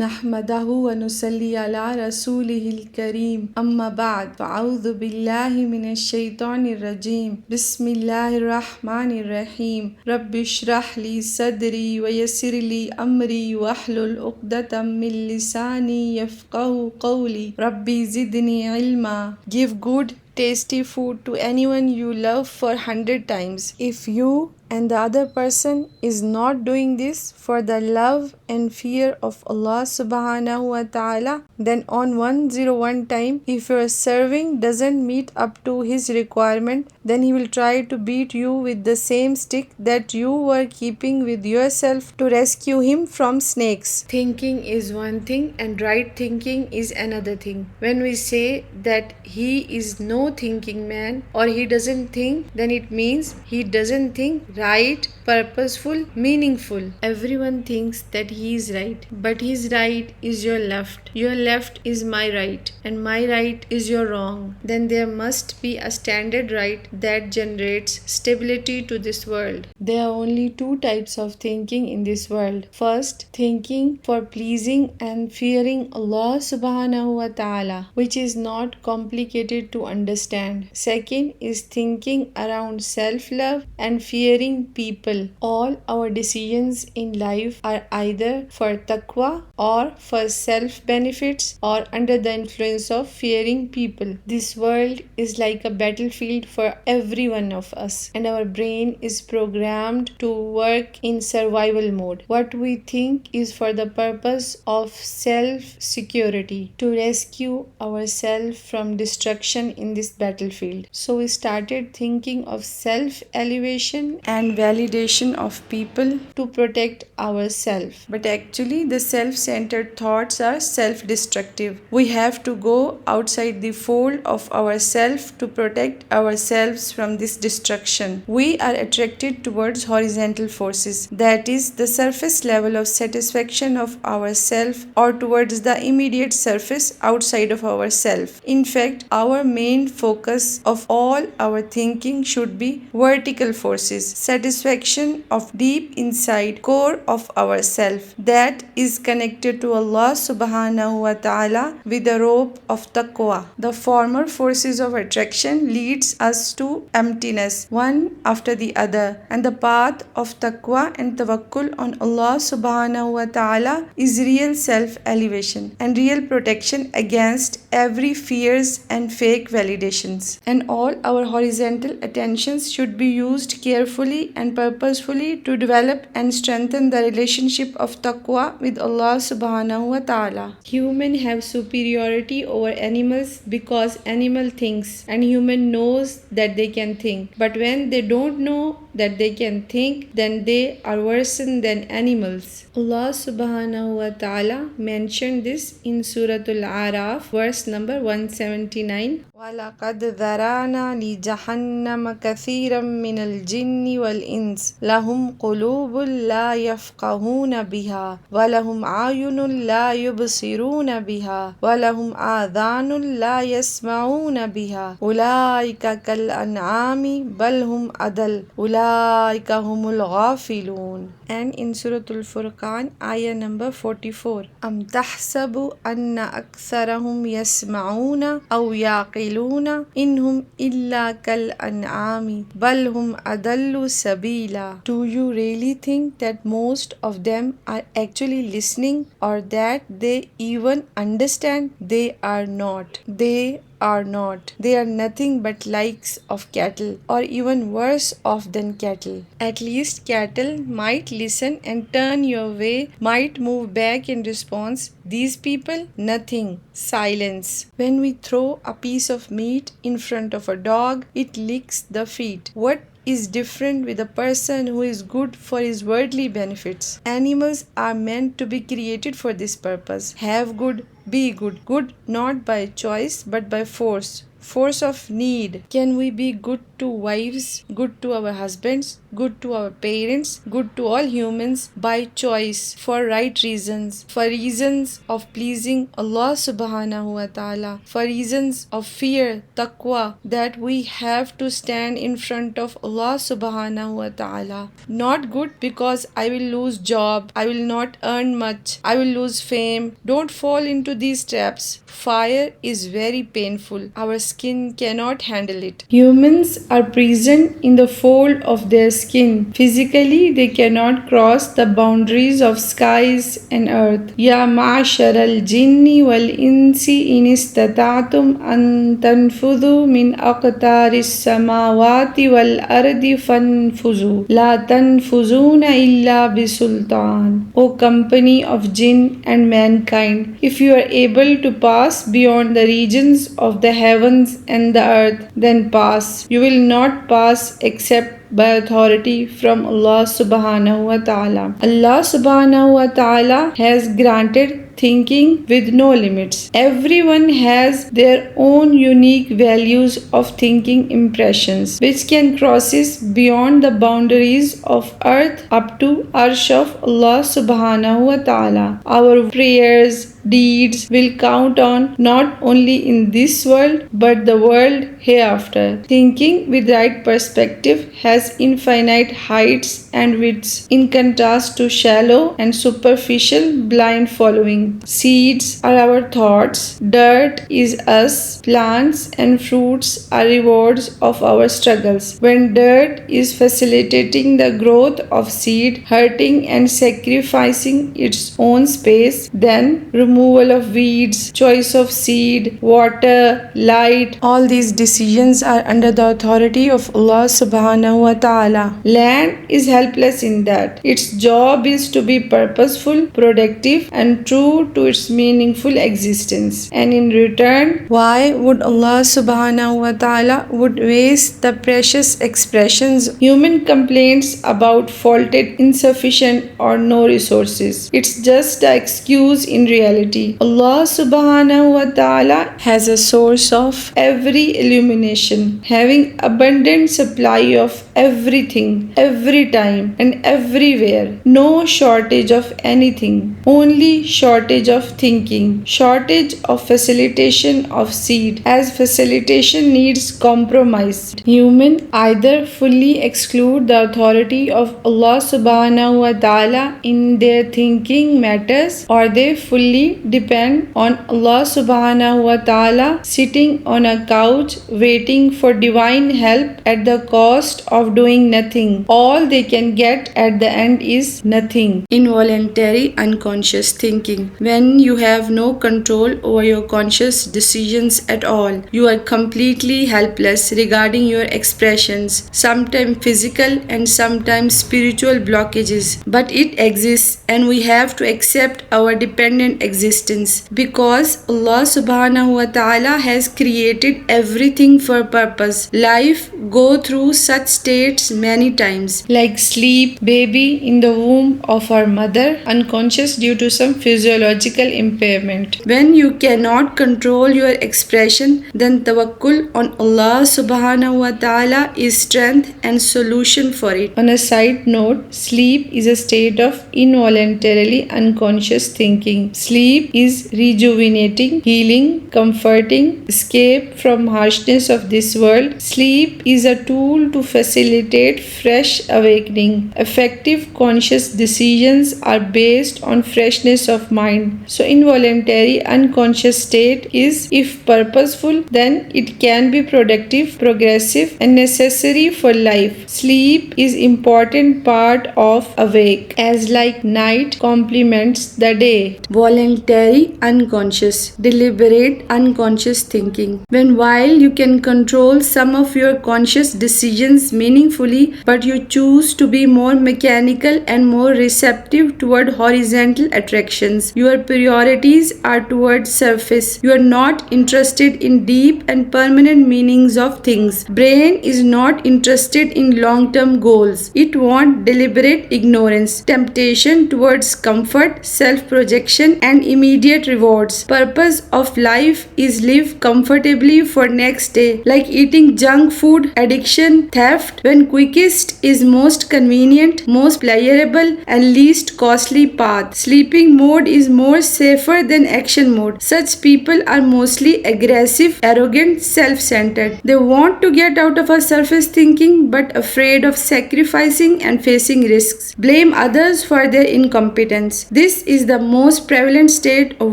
नहमदहु व नुसल्ली अला रसूलिहिल करीम अम्मा बाद फ़अऊज़ु बिल्लाहि मिनश शैतानिर रजीम बिस्मिल्लाहिर रहमानिर रहीम रब्बिश्रह ली सदरी व यस्सिर ली अमरी वहलुल उक़दतम मिन लिसानी यफ़क़हू क़ौली रब्बी ज़िदनी इल्मा। Give good tasty food to anyone you love for 100 times. If you and the other person is not doing this for the love and fear of Allah subhanahu wa ta'ala, then on 101 time, if your serving doesn't meet up to his requirement, then he will try to beat you with the same stick that you were keeping with yourself to rescue him from snakes. Thinking is one thing and right thinking is another thing. When we say that he is no thinking man or he doesn't think, then it means he doesn't think right, purposeful, meaningful. Everyone thinks that he is right, but his right is your left is my right, and my right is your wrong. Then there must be a standard right that generates stability to this world. There are only two types of thinking in this world. First, thinking for pleasing and fearing Allah subhanahu wa ta'ala, which is not complicated to understand. Second is thinking around self-love and fearing people. All our decisions in life are either for taqwa or for self-benefits or under the influence of fearing people. This world is like a battlefield for every one of us, and our brain is programmed to work in survival mode. What we think is for the purpose of self-security, to rescue ourselves from destruction in this battlefield. So we started thinking of self-elevation and validation of people to protect ourselves. But actually, the self-centered thoughts are self-destructive. We have to go outside the fold of ourselves to protect ourselves from this destruction. We are attracted towards horizontal forces, that is, the surface level of satisfaction of ourself, or towards the immediate surface outside of ourself. In fact, our main focus of all our thinking should be vertical forces, satisfaction of deep inside core of ourself that is connected to Allah subhanahu wa ta'ala with the rope of taqwa. The former forces of attraction leads us to emptiness one after the other, and the path of taqwa and tawakkul on Allah subhanahu wa ta'ala is real self-elevation and real protection against every fears and fake validations. And all our horizontal attentions should be used carefully and purposefully to develop and strengthen the relationship of taqwa with Allah subhanahu wa ta'ala. Humans have superiority over animals because animal thinks and human knows that they can think. But when they don't know that they can think, then they are worse than animals. Allah subhanahu wa ta'ala mentioned this in Surah Al-Araf, verse number 179. وَلَقَدْ ذَرَأْنَا لِجَهَنَّمَ كَثِيرًا مِنَ الْجِنِّ وَالْإِنسِ لَهُمْ قُلُوبٌ لَا يَفْقَهُونَ بِهَا وَلَهُمْ أَعْيُنٌ لَا يُبْصِرُونَ بِهَا وَلَهُمْ آذَانٌ لَا يَسْمَعُونَ بِهَا أُولَئِكَ كَالْأَنْعَامِ بَلْ هُمْ أَضَلُّ أُولَئِكَ هُمُ الْغَافِلُونَ. And in Surah Al-Furqan, ayah number 44. أَمْ تَحْسَبُ أَنَّ أَكْثَرَهُمْ يَسْمَعُونَ أَوْ يَعْقِلُونَ إِنْهُمْ إِلَّا كَالْأَنْعَامِ بَلْ هُمْ أَضَلُّ سَبِيلًا. Do you really think that most of them are actually listening or that they even understand? They are not. They are not. They are nothing but likes of cattle, or even worse off than cattle. At least cattle might listen and turn your way, might move back in response. These people, nothing. Silence. When we throw a piece of meat in front of a dog, it licks the feet. What is different with a person who is good for his worldly benefits? Animals are meant to be created for this purpose. Have good, be good. Good not by choice but by force. Force of need. Can we be good to wives, good to our husbands, good to our parents, good to all humans by choice, for right reasons, for reasons of pleasing Allah subhanahu wa ta'ala, for reasons of fear, taqwa, that we have to stand in front of Allah subhanahu wa ta'ala. Not good because I will lose job, I will not earn much, I will lose fame. Don't fall into these traps. Fire is very painful. Our skin cannot handle it. Humans are present in the fold of their skin. Physically, they cannot cross the boundaries of skies and earth. Ya ma'ashar al-jinni wal-insi in istata'tum an tanfudhu min aqtaris samawati wal-ardi fanfuzu. La tanfuzuna illa bisultan. O company of jinn and mankind, if you are able to pass beyond the regions of the heavens and the earth, then pass. You will not pass except by authority from Allah subhanahu wa ta'ala. Allah subhanahu wa ta'ala has granted thinking with no limits. Everyone has their own unique values of thinking impressions, which can crosses beyond the boundaries of earth up to arsh of Allah subhanahu wa ta'ala. Our prayers, deeds will count on not only in this world but the world hereafter. Thinking with right perspective has infinite heights and widths, in contrast to shallow and superficial blind following. Seeds are our thoughts, dirt is us, plants and fruits are rewards of our struggles. When dirt is facilitating the growth of seed, hurting and sacrificing its own space, then removal of weeds, choice of seed, water, light, all these decisions are under the authority of Allah subhanahu wa ta'ala. Land is helpless in that. Its job is to be purposeful, productive and true to its meaningful existence. And in return, why would Allah subhanahu wa ta'ala would waste the precious expressions? Human complaints about faulted, insufficient or no resources. It's just an excuse in reality. Allah subhanahu wa ta'ala has a source of every illumination, having abundant supply of everything, every time and everywhere. No shortage of anything, only shortage of thinking, shortage of facilitation of seed, as facilitation needs compromise. Human either fully exclude the authority of Allah subhanahu wa ta'ala in their thinking matters, or they fully depend on Allah subhanahu wa ta'ala, sitting on a couch waiting for divine help at the cost of doing nothing. All they can get at the end is nothing. Involuntary unconscious thinking. When you have no control over your conscious decisions at all, you are completely helpless regarding your expressions, sometimes physical and sometimes spiritual blockages. But it exists and we have to accept our dependent existence, because Allah subhanahu wa ta'ala has created everything for purpose. Life go through such states many times, like sleep, baby in the womb of our mother, unconscious due to some physiological impairment. When you cannot control your expression, then tawakkul on Allah subhanahu wa ta'ala is strength and solution for it. On a side note, sleep is a state of involuntarily unconscious thinking. Sleep is rejuvenating, healing, comforting, escape from harshness of this world. Sleep is a tool to facilitate fresh awakening. Effective conscious decisions are based on freshness of mind. So involuntary unconscious state is, if purposeful, then it can be productive, progressive and necessary for life. Sleep is important part of awake, as like night complements the day. Voluntary unconscious, deliberate unconscious thinking. When while you can control some of your conscious decisions meaningfully, but you choose to be more mechanical and more receptive toward horizontal attractions. Your priorities are towards surface. You are not interested in deep and permanent meanings of things. Brain is not interested in long-term goals. It wants deliberate ignorance, temptation towards comfort, self-projection and immediate rewards. Purpose of life is live comfortably for next day, like eating junk food, addiction, theft when quickest is most convenient, most pleasurable, and least costly path. Sleeping mode is more safer than action mode. Such people are mostly aggressive, arrogant, self-centered. They want to get out of a surface thinking but afraid of sacrificing and facing risks. Blame others for their incompetence. This is the most prevalent state of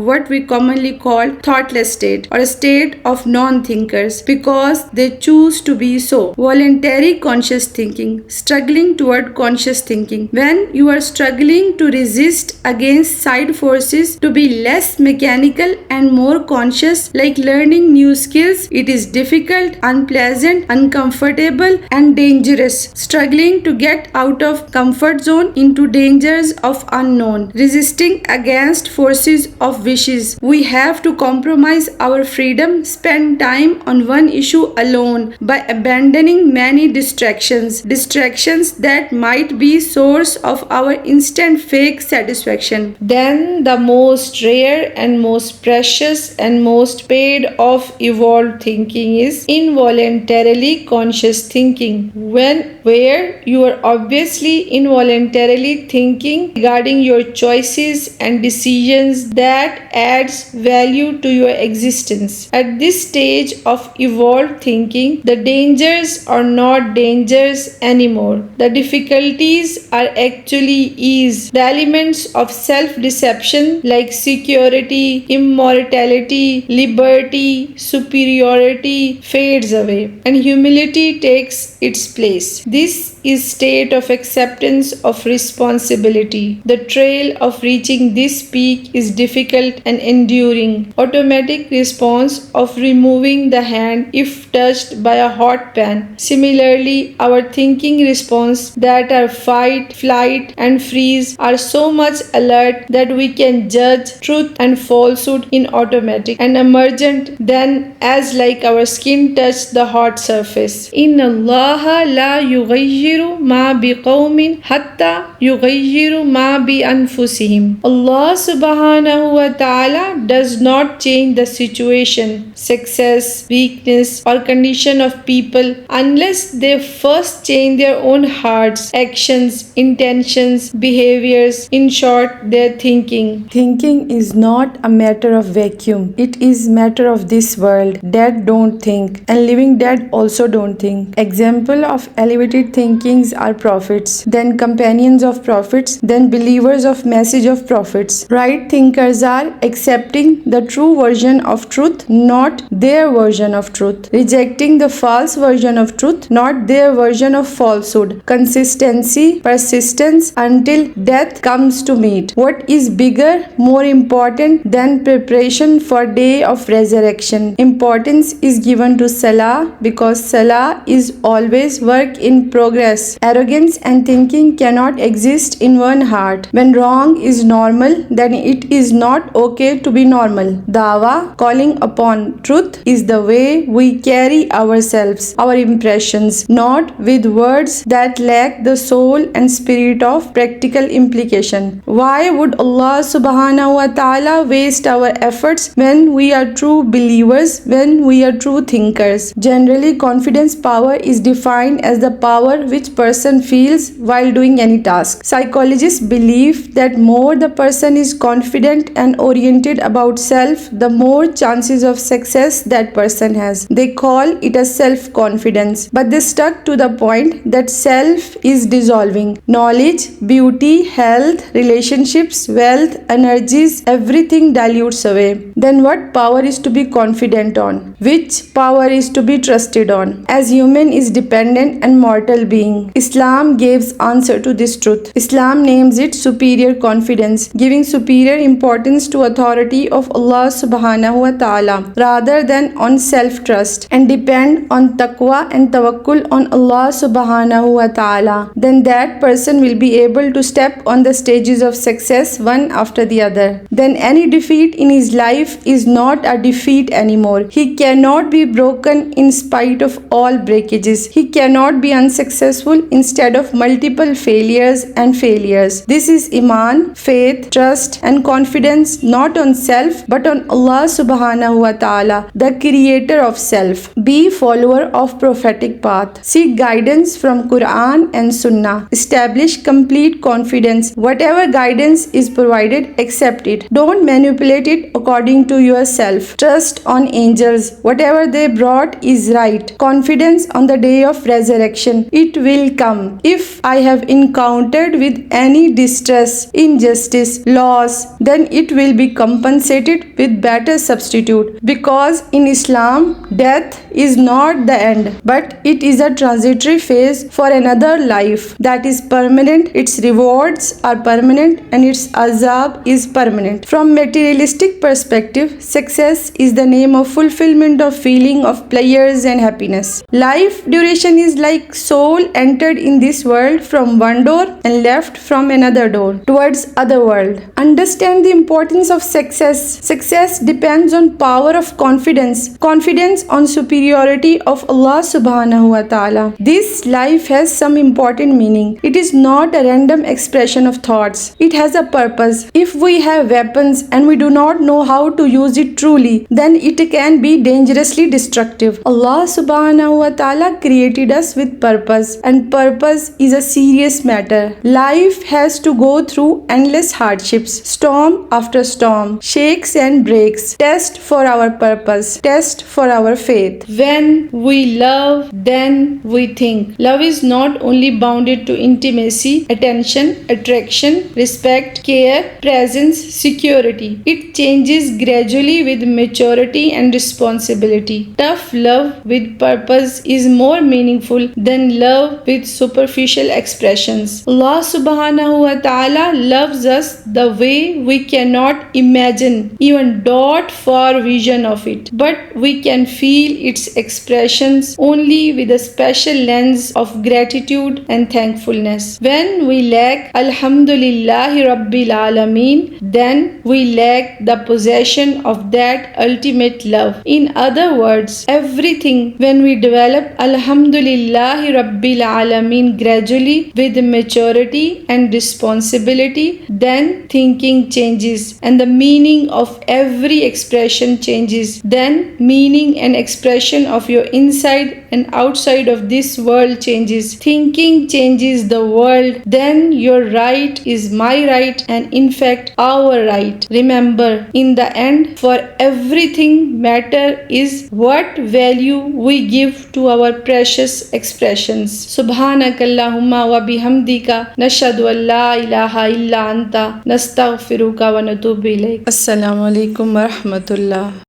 what we commonly call thoughtless state or a state of non-thinkers because they choose to be so. Voluntary conscious thinking, struggling toward conscious thinking. When you are struggling to resist against side forces to be less mechanical and more conscious, like learning new skills, it is difficult, unpleasant, uncomfortable, and dangerous. Struggling to get out of comfort zone into dangers of unknown, resisting against forces of wishes. We have to compromise our freedom, spend time on one issue alone by abandoning many distractions that might be source of our instant fake satisfaction. Then the most rare and most precious and most paid off evolved thinking is involuntarily conscious thinking, where you are obviously involuntarily thinking regarding your choices and decisions that adds value to your existence. At this stage of evolved thinking, the dangers are not dangers anymore. The difficulties are actually ease. The elements of self-deception like security, immortality, liberty, superiority fades away and humility takes its place. This is state of acceptance of responsibility. The trail of reaching this peak is difficult and enduring. Automatic response of removing the hand if touched by a hot pan. Similarly, our thinking response that are fight, flight, and freeze are so much alert that we can judge truth and falsehood in automatic and emergent then as like our skin touched the hot surface. Inna Allah la yughayyiru ma biqawmin hatta yughayyiru ma bi anfusihim. Allah subhanahu wa ta'ala does not change the situation, success, weakness, or condition of people unless they first change their own hearts, actions, intentions, behaviors, in short, their thinking. Thinking is not a matter of vacuum. It is matter of this world. Dead don't think and living dead also don't think. Example of elevated thinkings are prophets, then companions of prophets, then believers of message of prophets. Right thinkers are accepting the true version of truth, not their version of truth. Rejecting the false version of truth, not their version of falsehood. Consistency, persistence until death comes to meet. What is bigger, more important than preparation for day of resurrection? Importance is given to Salah because Salah is always work in progress. Arrogance and thinking cannot exist in one heart. When wrong is normal, then it is not okay to be normal. Dawa, calling upon truth, is the way we carry ourselves, our impressions, not with words that lack the soul and spirit of practical implication. Why would Allah subhanahu wa ta'ala waste our efforts when we are true believers, when we are true thinkers? Generally, confidence power is defined as the power which person feels while doing any task. Psychologists believe that more the person is confident and oriented about self, the more chances of success that person has. They call it a self-confidence, but they stuck to the point that self is dissolving. Knowledge, beauty, health, relationships, wealth, energies, everything dilutes away. Then what power is to be confident on? Which power is to be trusted on? As human is dependent and mortal being, Islam gives answer to this truth. Islam names it superior confidence, giving superior importance to authority of Allah subhanahu wa ta'ala rather than on self-trust, and depend on taqwa and tawakkul on Allah subhanahu wa ta'ala. Then that person will be able to step on the stages of success one after the other. Then any defeat in his life is not a defeat anymore. He cannot be broken in spite of all breakages. He cannot be unsuccessful successful instead of multiple failures and failures. This is Iman, faith, trust and confidence not on self but on Allah subhanahu wa ta'ala, the creator of self. Be follower of prophetic path. Seek guidance from Quran and Sunnah. Establish complete confidence. Whatever guidance is provided, accept it. Don't manipulate it according to yourself. Trust on angels. Whatever they brought is right. Confidence on the day of resurrection. It will come. If I have encountered with any distress, injustice, loss, then it will be compensated with better substitute. Because in Islam, death is not the end, but it is a transitory phase for another life that is permanent. Its rewards are permanent and its azab is permanent. From materialistic perspective, success is the name of fulfillment of feeling of pleasures and happiness. Life duration is like soul entered in this world from one door and left from another door towards other world. Understand the importance of success. Success depends on power of confidence. Confidence on superiority of Allah subhanahu wa ta'ala. This life has some important meaning. It is not a random expression of thoughts. It has a purpose. If we have weapons and we do not know how to use it truly, then it can be dangerously destructive. Allah subhanahu wa ta'ala created us with purpose, and purpose is a serious matter. Life has to go through endless hardships, storm after storm, shakes and breaks. Test for our purpose, test for our faith. When we love, then we think. Love is not only bounded to intimacy, attention, attraction, respect, care, presence, security. It changes gradually with maturity and responsibility. Tough love with purpose is more meaningful than love with superficial expressions. Allah subhanahu wa ta'ala loves us the way we cannot imagine, even dot for vision of it. But we can feel its expressions only with a special lens of gratitude and thankfulness. When we lack Alhamdulillahi Rabbil Alameen, then we lack the possession of that ultimate love. In other words, everything when we develop Alhamdulillahi Rabbil Alameen gradually with maturity and responsibility, then thinking changes and the meaning of every expression changes. Then meaning and expression of your inside and outside of this world changes. Thinking changes the world. Then your right is my right and in fact our right. Remember, in the end, for everything matter is what value we give to our precious expressions. Subhanakallahumma wa bihamdika nashhadu an la ilaha illa anta nastaghfiruka wa natubu ilayk. Assalamu alaikum wa rahmatullah.